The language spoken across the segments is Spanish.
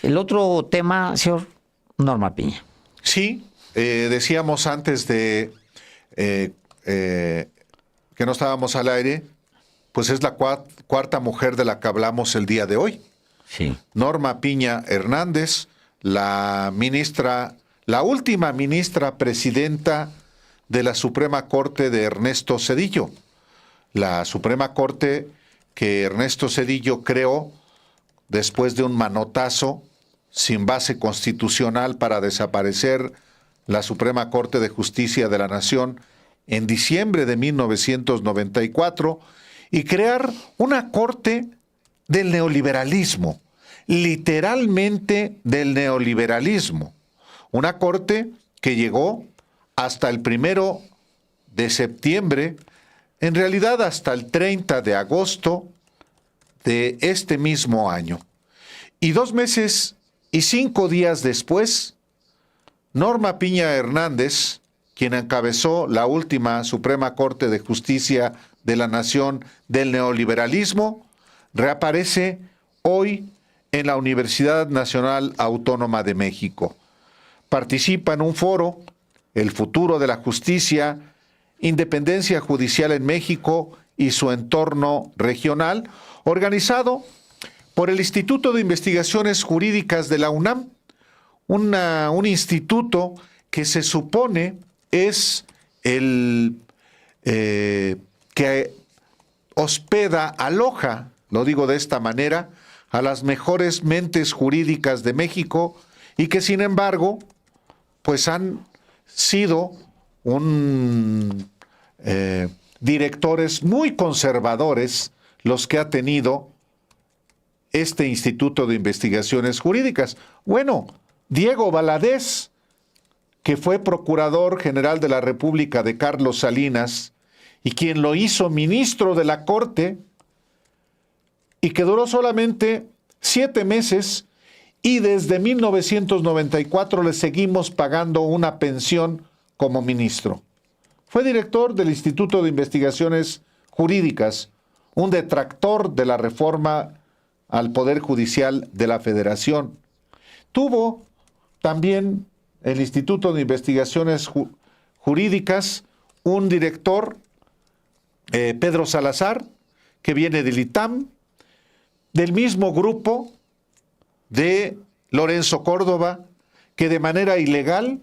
El otro tema, señor Norma Piña. Sí, decíamos antes de que no estábamos al aire, pues es la cuarta mujer de la que hablamos el día de hoy. Sí. Norma Piña Hernández, la ministra, la última ministra presidenta de la Suprema Corte de Ernesto Zedillo. La Suprema Corte que Ernesto Zedillo creó después de un manotazo sin base constitucional para desaparecer la Suprema Corte de Justicia de la Nación en diciembre de 1994 y crear una corte del neoliberalismo, literalmente del neoliberalismo. Una corte que llegó hasta el 1 de septiembre, en realidad hasta el 30 de agosto de este mismo año. Y 2 meses y 5 días después, Norma Piña Hernández, quien encabezó la última Suprema Corte de Justicia de la Nación del neoliberalismo, reaparece hoy en la Universidad Nacional Autónoma de México. Participa en un foro, El futuro de la justicia, independencia judicial en México y su entorno regional, organizado por el Instituto de Investigaciones Jurídicas de la UNAM, un instituto que se supone es el que hospeda, aloja, lo digo de esta manera, a las mejores mentes jurídicas de México y que sin embargo, pues han sido directores muy conservadores los que ha tenido este Instituto de Investigaciones Jurídicas. Bueno, Diego Valadez, que fue Procurador General de la República de Carlos Salinas y quien lo hizo ministro de la Corte y que duró solamente 7 meses y desde 1994 le seguimos pagando una pensión como ministro. Fue director del Instituto de Investigaciones Jurídicas, un detractor de la reforma al Poder Judicial de la Federación. Tuvo también el Instituto de Investigaciones Jurídicas un director, Pedro Salazar, que viene del ITAM, del mismo grupo de Lorenzo Córdoba, que de manera ilegal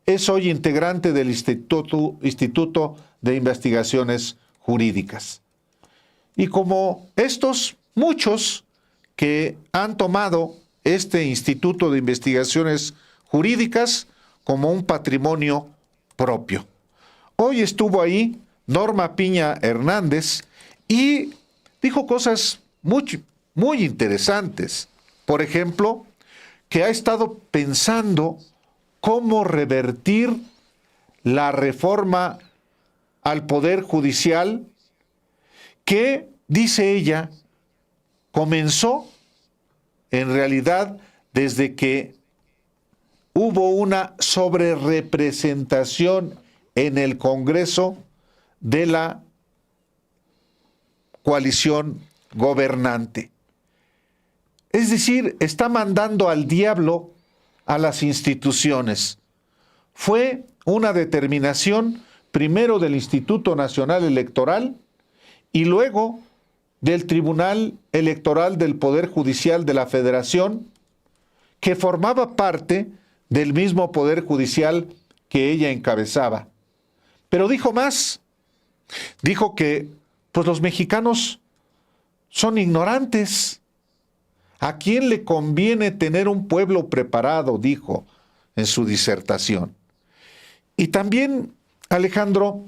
es hoy integrante del Instituto de Investigaciones Jurídicas. Y como estos, muchos que han tomado este Instituto de Investigaciones Jurídicas como un patrimonio propio. Hoy estuvo ahí Norma Piña Hernández y dijo cosas muy interesantes. Por ejemplo, que ha estado pensando cómo revertir la reforma al Poder Judicial que, dice ella, comenzó en realidad desde que hubo una sobrerepresentación en el Congreso de la coalición gobernante. Es decir, está mandando al diablo a las instituciones. Fue una determinación primero del Instituto Nacional Electoral y luego del Tribunal Electoral del Poder Judicial de la Federación, que formaba parte del mismo Poder Judicial que ella encabezaba. Pero dijo más. Dijo que pues los mexicanos son ignorantes. ¿A quién le conviene tener un pueblo preparado?, dijo en su disertación. Y también, Alejandro,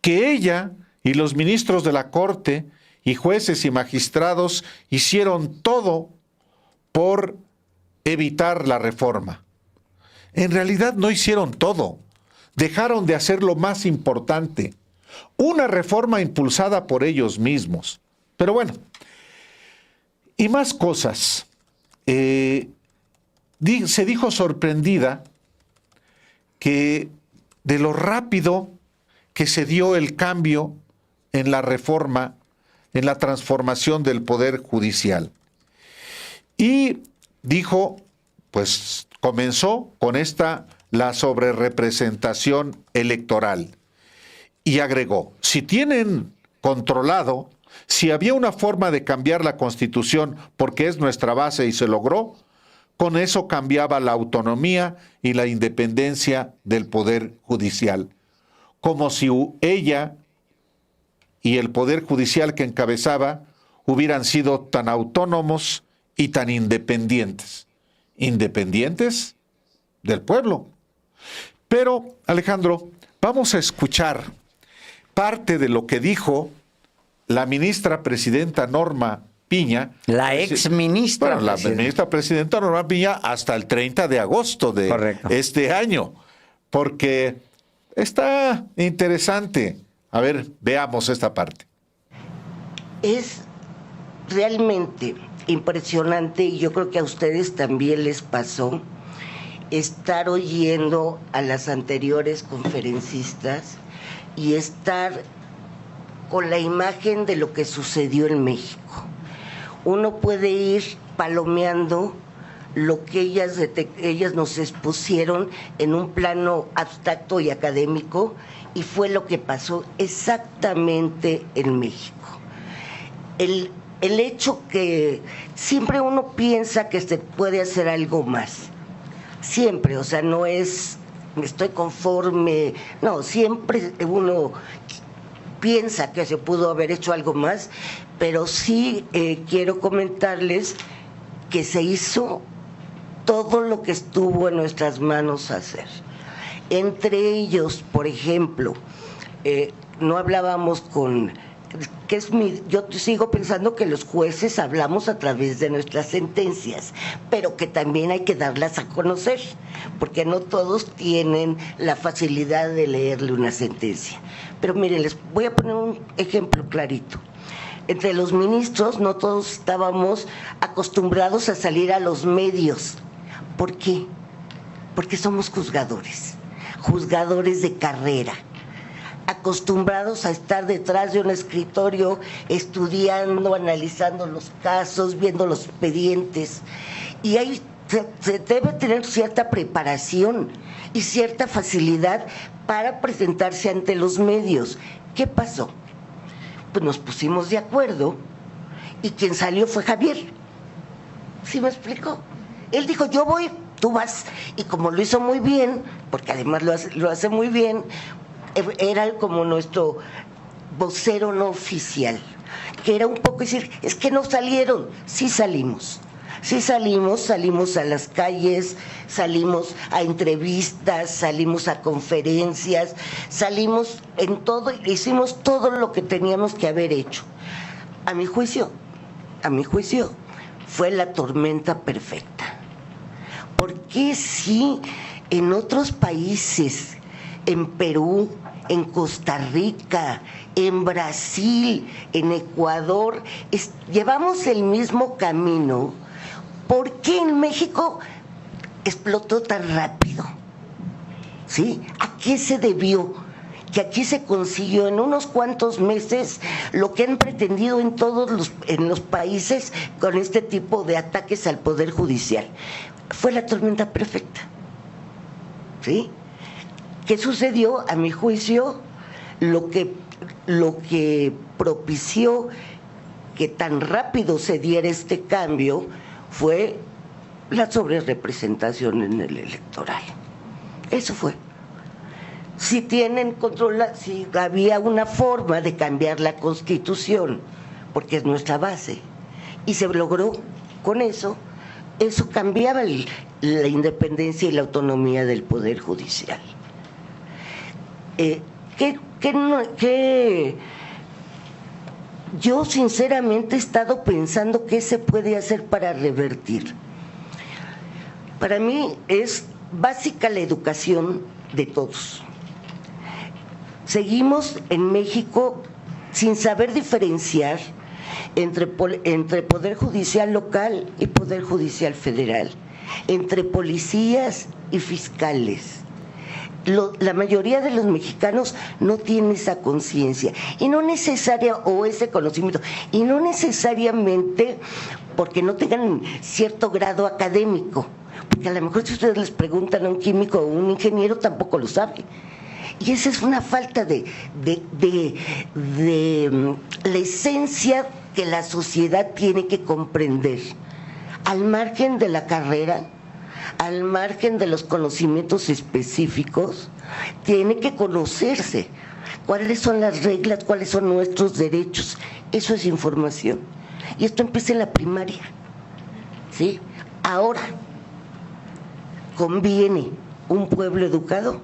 que ella y los ministros de la Corte y jueces y magistrados hicieron todo por evitar la reforma. En realidad no hicieron todo. Dejaron de hacer lo más importante, una reforma impulsada por ellos mismos. Pero bueno, y más cosas. Se dijo sorprendida que de lo rápido que se dio el cambio en la reforma, en la transformación del Poder Judicial. Y dijo, pues comenzó con la sobrerepresentación electoral y agregó, si tienen controlado, si había una forma de cambiar la Constitución porque es nuestra base y se logró, con eso cambiaba la autonomía y la independencia del Poder Judicial, como si ella y el Poder Judicial que encabezaba hubieran sido tan autónomos y tan independientes. Independientes del pueblo. Pero, Alejandro, vamos a escuchar parte de lo que dijo la ministra presidenta Norma Piña. La ex ministra. Bueno, la ministra presidenta Norma Piña hasta el 30 de agosto de Correcto. este año. Porque está interesante. A ver, veamos esta parte. Es realmente impresionante, y yo creo que a ustedes también les pasó, estar oyendo a las anteriores conferencistas y estar con la imagen de lo que sucedió en México. Uno puede ir palomeando lo que ellas nos expusieron en un plano abstracto y académico, y fue lo que pasó exactamente en México. El hecho que siempre uno piensa que se puede hacer algo más, siempre, o sea, no es estoy conforme, no, siempre uno piensa que se pudo haber hecho algo más, pero sí quiero comentarles que se hizo todo lo que estuvo en nuestras manos hacer. Entre ellos, por ejemplo, no hablábamos yo sigo pensando que los jueces hablamos a través de nuestras sentencias, pero que también hay que darlas a conocer, porque no todos tienen la facilidad de leerle una sentencia. Pero miren, les voy a poner un ejemplo clarito. Entre los ministros no todos estábamos acostumbrados a salir a los medios. ¿Por qué? Porque somos juzgadores de carrera, acostumbrados a estar detrás de un escritorio estudiando, analizando los casos, viendo los expedientes, y ahí se debe tener cierta preparación y cierta facilidad para presentarse ante los medios. ¿Qué pasó? Pues nos pusimos de acuerdo y quien salió fue Javier. ¿Sí me explicó? Él dijo, yo voy, tú vas, y como lo hizo muy bien, porque además lo hace muy bien, era como nuestro vocero no oficial, que era un poco decir, es que no salieron. Sí salimos a las calles, salimos a entrevistas, salimos a conferencias, salimos en todo, hicimos todo lo que teníamos que haber hecho. A mi juicio, fue la tormenta perfecta. Porque si en otros países, en Perú, en Costa Rica, en Brasil, en Ecuador, llevamos el mismo camino, ¿por qué en México explotó tan rápido? ¿Sí? ¿A qué se debió? Que aquí se consiguió en unos cuantos meses lo que han pretendido en los países con este tipo de ataques al Poder Judicial. Fue la tormenta perfecta. ¿Sí? ¿Qué sucedió? A mi juicio, lo que propició que tan rápido se diera este cambio fue la sobrerepresentación en el electoral. Eso fue. Si había una forma de cambiar la Constitución, porque es nuestra base, y se logró con eso cambiaba la independencia y la autonomía del Poder Judicial. Yo sinceramente he estado pensando qué se puede hacer para revertir. Para mí es básica la educación de todos. Seguimos en México sin saber diferenciar entre Poder Judicial local y Poder Judicial federal, entre policías y fiscales. La mayoría de los mexicanos no tiene esa conciencia y no necesaria, o ese conocimiento, y no necesariamente porque no tengan cierto grado académico. Porque a lo mejor si ustedes les preguntan a un químico o un ingeniero, tampoco lo sabe. Y esa es una falta de la esencia que la sociedad tiene que comprender. Al margen de la carrera, al margen de los conocimientos específicos, tiene que conocerse cuáles son las reglas, cuáles son nuestros derechos. Eso es información. Y esto empieza en la primaria, ¿sí? Ahora, ¿conviene un pueblo educado?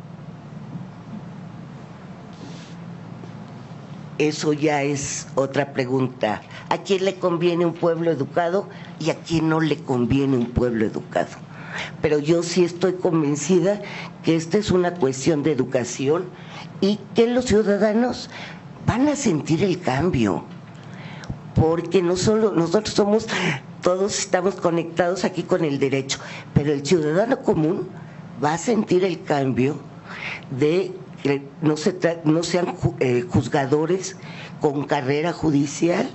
Eso ya es otra pregunta. ¿A quién le conviene un pueblo educado y a quién no le conviene un pueblo educado? Pero yo sí estoy convencida que esta es una cuestión de educación y que los ciudadanos van a sentir el cambio, porque no solo nosotros somos, todos estamos conectados aquí con el derecho, pero el ciudadano común va a sentir el cambio de que no sean juzgadores con carrera judicial,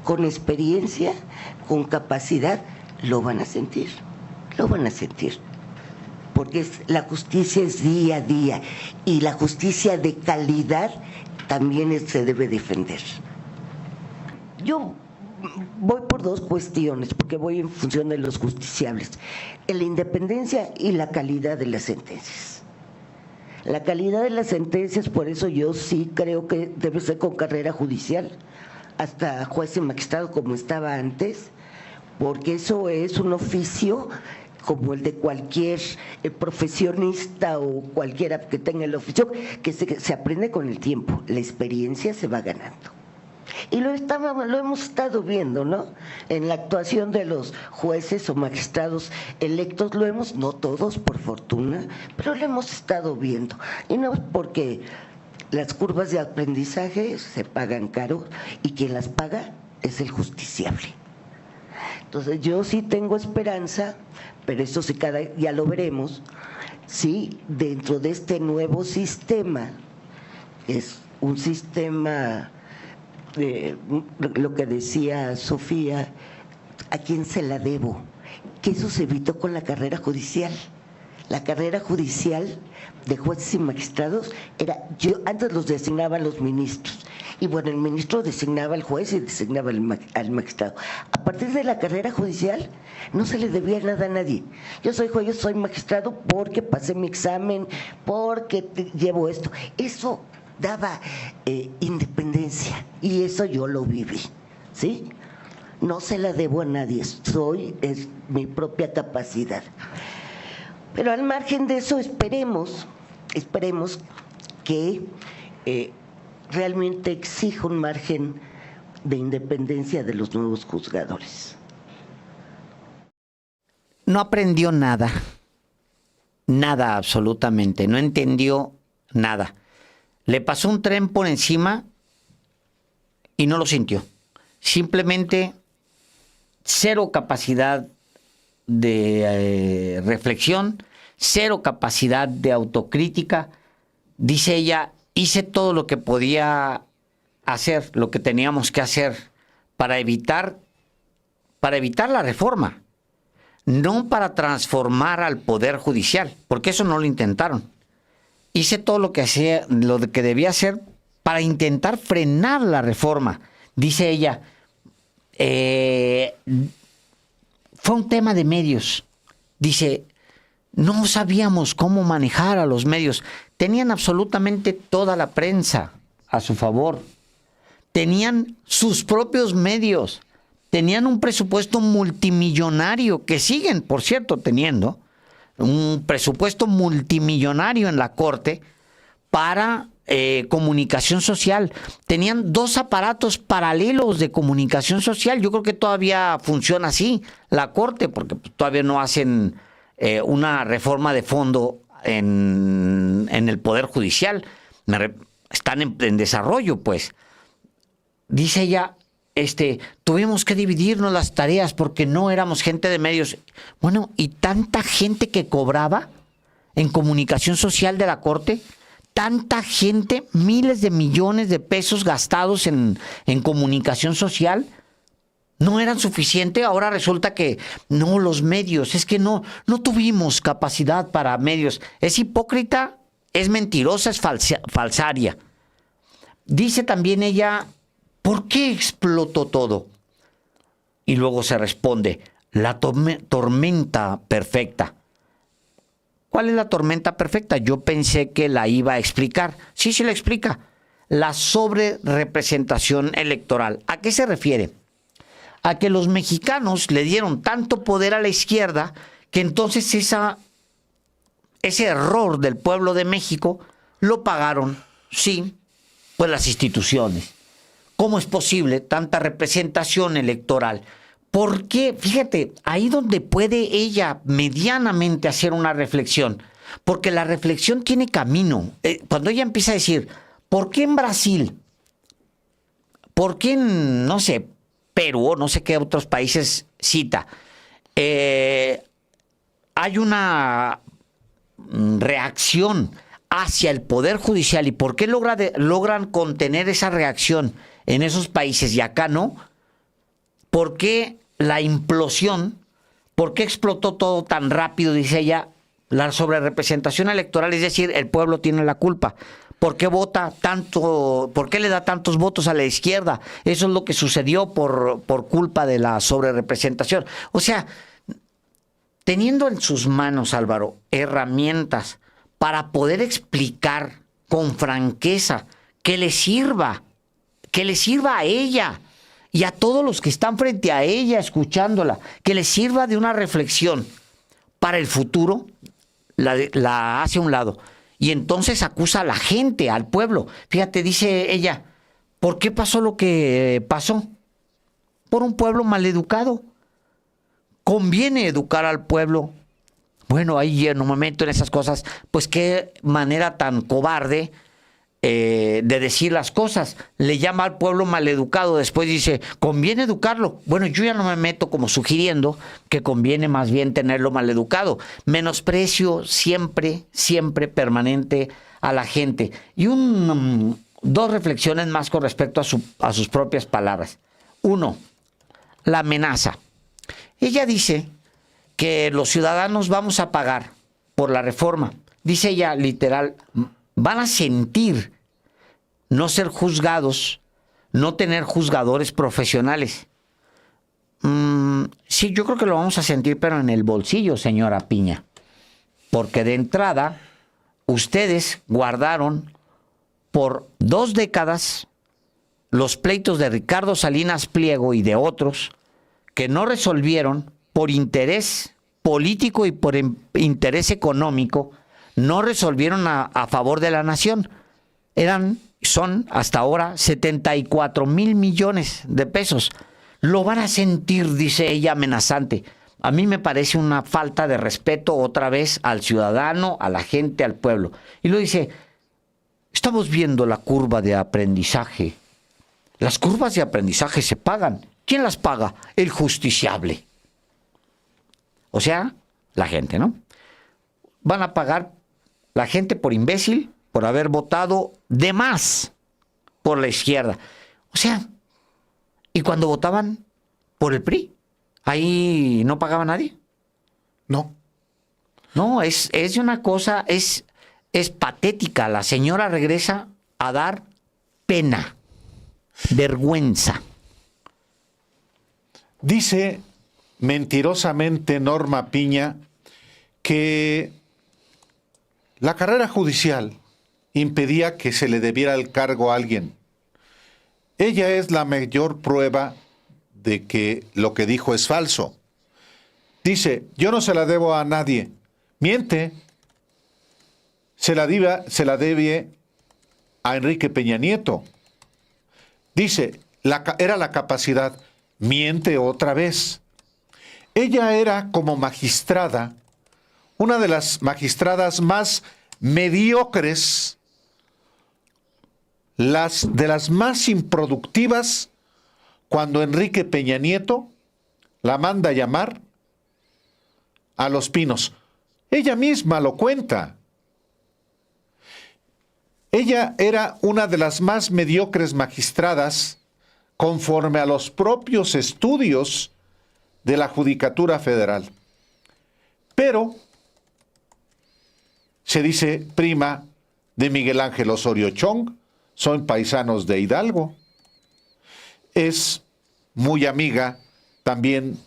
con experiencia, con capacidad. Lo van a sentir, porque la justicia es día a día y la justicia de calidad también se debe defender. Yo voy por dos cuestiones, porque voy en función de los justiciables: en la independencia y la calidad de las sentencias. La calidad de las sentencias, por eso yo sí creo que debe ser con carrera judicial, hasta juez y magistrado como estaba antes, porque eso es un oficio como el de cualquier profesionista o cualquiera que tenga el oficio, que se aprende con el tiempo, la experiencia se va ganando. Y lo hemos estado viendo, ¿no? En la actuación de los jueces o magistrados electos, no todos por fortuna, pero lo hemos estado viendo. Y no es porque las curvas de aprendizaje se pagan caro y quien las paga es el justiciable. Entonces yo sí tengo esperanza, pero eso sí ya lo veremos, sí, dentro de este nuevo sistema, es un sistema, lo que decía Sofía, ¿a quién se la debo? Que eso se evitó con la carrera judicial. La carrera judicial de jueces y magistrados antes los designaban los ministros, y bueno, el ministro designaba al juez y designaba al magistrado. A partir de la carrera judicial no se le debía nada a nadie. Yo soy juez, yo soy magistrado porque pasé mi examen, porque llevo esto. Eso daba independencia, y eso yo lo viví, ¿sí? No se la debo a nadie, es mi propia capacidad. Pero al margen de eso, esperemos que realmente exija un margen de independencia de los nuevos juzgadores. No aprendió nada, nada absolutamente, no entendió nada. Le pasó un tren por encima y no lo sintió. Simplemente cero capacidad de reflexión, cero capacidad de autocrítica. Dice ella, hice todo lo que podía hacer, lo que teníamos que hacer para evitar la reforma, no para transformar al Poder Judicial, porque eso no lo intentaron. Hice todo lo que debía hacer para intentar frenar la reforma. Dice ella, fue un tema de medios. Dice, no sabíamos cómo manejar a los medios. Tenían absolutamente toda la prensa a su favor. Tenían sus propios medios. Tenían un presupuesto multimillonario, que siguen, por cierto, teniendo un presupuesto multimillonario en la Corte para comunicación social. Tenían 2 aparatos paralelos de comunicación social. Yo creo que todavía funciona así la Corte, porque todavía no hacen una reforma de fondo en el Poder Judicial. Están en desarrollo, pues. Dice ella, tuvimos que dividirnos las tareas porque no éramos gente de medios. Bueno, y tanta gente que cobraba en comunicación social de la Corte, tanta gente, miles de millones de pesos gastados en comunicación social, no eran suficientes. Ahora resulta que no, los medios, es que no tuvimos capacidad para medios. Es hipócrita, es mentirosa, es falsaria. Dice también ella, ¿por qué explotó todo? Y luego se responde, la tormenta perfecta. ¿Cuál es la tormenta perfecta? Yo pensé que la iba a explicar. Sí, la explica. La sobrerepresentación electoral. ¿A qué se refiere? A que los mexicanos le dieron tanto poder a la izquierda que entonces ese error del pueblo de México lo pagaron, sí, pues las instituciones. ¿Cómo es posible tanta representación electoral? ¿Por qué? Fíjate, ahí donde puede ella medianamente hacer una reflexión, porque la reflexión tiene camino. Cuando ella empieza a decir, ¿por qué en Brasil? ¿Por qué en, no sé, Perú o no sé qué otros países cita? Hay una reacción hacia el Poder Judicial. ¿Y por qué logran contener esa reacción en esos países y acá no? ¿Por qué la implosión? ¿Por qué explotó todo tan rápido? Dice ella, la sobrerepresentación electoral, es decir, el pueblo tiene la culpa. ¿Por qué vota tanto? ¿Por qué le da tantos votos a la izquierda? Eso es lo que sucedió por culpa de la sobrerepresentación. O sea, teniendo en sus manos, Álvaro, herramientas para poder explicar con franqueza que le sirva a ella y a todos los que están frente a ella escuchándola, que le sirva de una reflexión para el futuro, la hace a un lado. Y entonces acusa a la gente, al pueblo. Fíjate, dice ella, ¿por qué pasó lo que pasó? Por un pueblo maleducado. Conviene educar al pueblo. Bueno, ahí en un momento en esas cosas, pues qué manera tan cobarde de decir las cosas. Le llama al pueblo maleducado, después dice, conviene educarlo. Bueno, yo ya no me meto como sugiriendo que conviene más bien tenerlo maleducado. Menosprecio siempre, siempre permanente a la gente. Y dos reflexiones más con respecto a sus propias palabras. Uno, la amenaza. Ella dice que los ciudadanos vamos a pagar por la reforma. Dice ella literal, van a sentir no ser juzgados, no tener juzgadores profesionales. Sí, yo creo que lo vamos a sentir, pero en el bolsillo, señora Piña. Porque de entrada, ustedes guardaron por 2 décadas los pleitos de Ricardo Salinas Pliego y de otros que no resolvieron por interés político y por interés económico, no resolvieron a favor de la nación. Son hasta ahora 74 mil millones de pesos. Lo van a sentir, dice ella, amenazante. A mí me parece una falta de respeto otra vez al ciudadano, a la gente, al pueblo. Y lo dice, estamos viendo la curva de aprendizaje. Las curvas de aprendizaje se pagan. ¿Quién las paga? El justiciable. O sea, la gente, ¿no? Van a pagar la gente por imbécil, por haber votado de más por la izquierda. O sea, y cuando votaban por el PRI, ahí no pagaba nadie. No. No, es una cosa, es patética. La señora regresa a dar pena, vergüenza. Dice mentirosamente Norma Piña que la carrera judicial impedía que se le debiera el cargo a alguien. Ella es la mayor prueba de que lo que dijo es falso. Dice, yo no se la debo a nadie. Miente. Se la debe a Enrique Peña Nieto. Dice, era la capacidad. Miente otra vez. Ella era como magistrada, una de las magistradas más mediocres, de las más improductivas, cuando Enrique Peña Nieto la manda a llamar a Los Pinos. Ella misma lo cuenta. Ella era una de las más mediocres magistradas conforme a los propios estudios de la Judicatura Federal. Pero se dice prima de Miguel Ángel Osorio Chong, son paisanos de Hidalgo. Es muy amiga también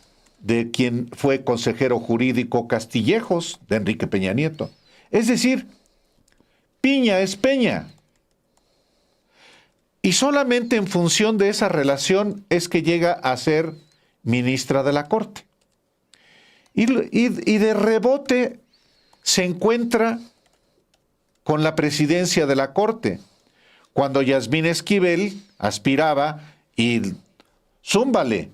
de quien fue consejero jurídico Castillejos, de Enrique Peña Nieto. Es decir, Piña es Peña. Y solamente en función de esa relación es que llega a ser ministra de la Corte. Y de rebote se encuentra con la presidencia de la Corte, cuando Yasmín Esquivel aspiraba y zúmbale,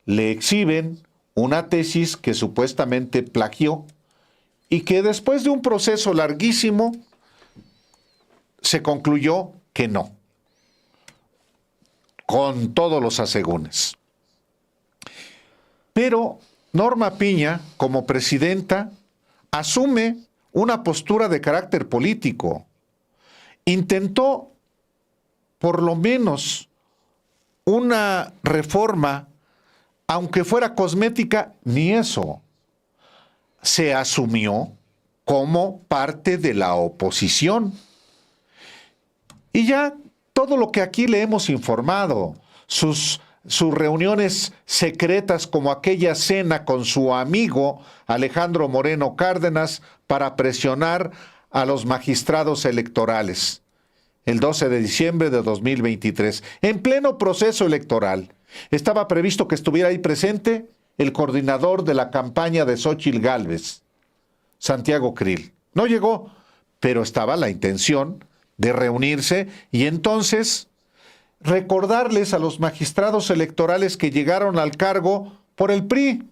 le exhiben una tesis que supuestamente plagió y que después de un proceso larguísimo se concluyó que no, con todos los asegúnes. Pero Norma Piña, como presidenta, asume una postura de carácter político. Intentó, por lo menos, una reforma, aunque fuera cosmética, ni eso. Se asumió como parte de la oposición. Y ya todo lo que aquí le hemos informado, sus reuniones secretas como aquella cena con su amigo Alejandro Moreno Cárdenas para presionar a los magistrados electorales. El 12 de diciembre de 2023, en pleno proceso electoral, estaba previsto que estuviera ahí presente el coordinador de la campaña de Xóchitl Gálvez, Santiago Krill. No llegó, pero estaba la intención de reunirse y entonces recordarles a los magistrados electorales que llegaron al cargo por el PRI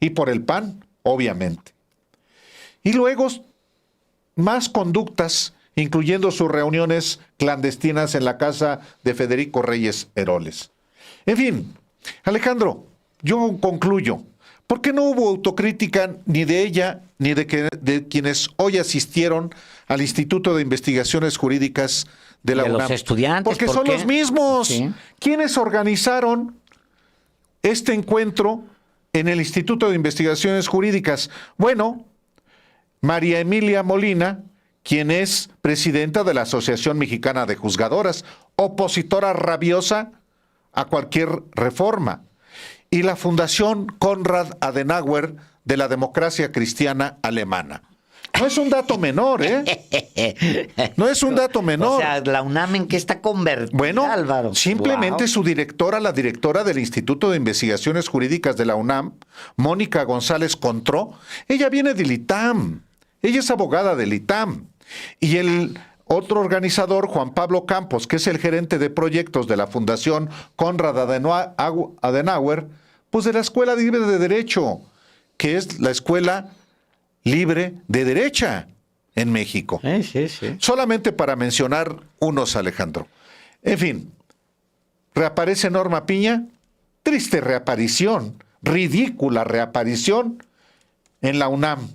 y por el PAN, obviamente. Y luego más conductas, incluyendo sus reuniones clandestinas en la casa de Federico Reyes Heroles. En fin, Alejandro, yo concluyo. ¿Por qué no hubo autocrítica ni de ella ni de quienes hoy asistieron al Instituto de Investigaciones Jurídicas de la UNAM? Los estudiantes. Porque son los mismos. Sí. ¿Quiénes organizaron este encuentro en el Instituto de Investigaciones Jurídicas? Bueno, María Emilia Molina, quien es presidenta de la Asociación Mexicana de Juzgadoras, opositora rabiosa a cualquier reforma, y la Fundación Konrad Adenauer de la Democracia Cristiana Alemana. No es un dato menor, ¿eh? No es un dato menor. O sea, la UNAM, ¿en qué está convertida, Bueno, Álvaro? simplemente Wow. su directora, la directora del Instituto de Investigaciones Jurídicas de la UNAM, Mónica González Contró, ella viene del ITAM. Ella es abogada del ITAM. Y el otro organizador, Juan Pablo Campos, que es el gerente de proyectos de la Fundación Konrad Adenauer, pues de la Escuela Libre de Derecho, que es la escuela libre de derecha en México. Sí. Solamente para mencionar unos, Alejandro. En fin, reaparece Norma Piña, triste reaparición, ridícula reaparición en la UNAM.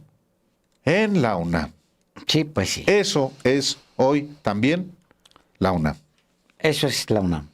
En la UNAM. Sí, pues sí. Eso es hoy también la UNAM. Eso es la UNAM.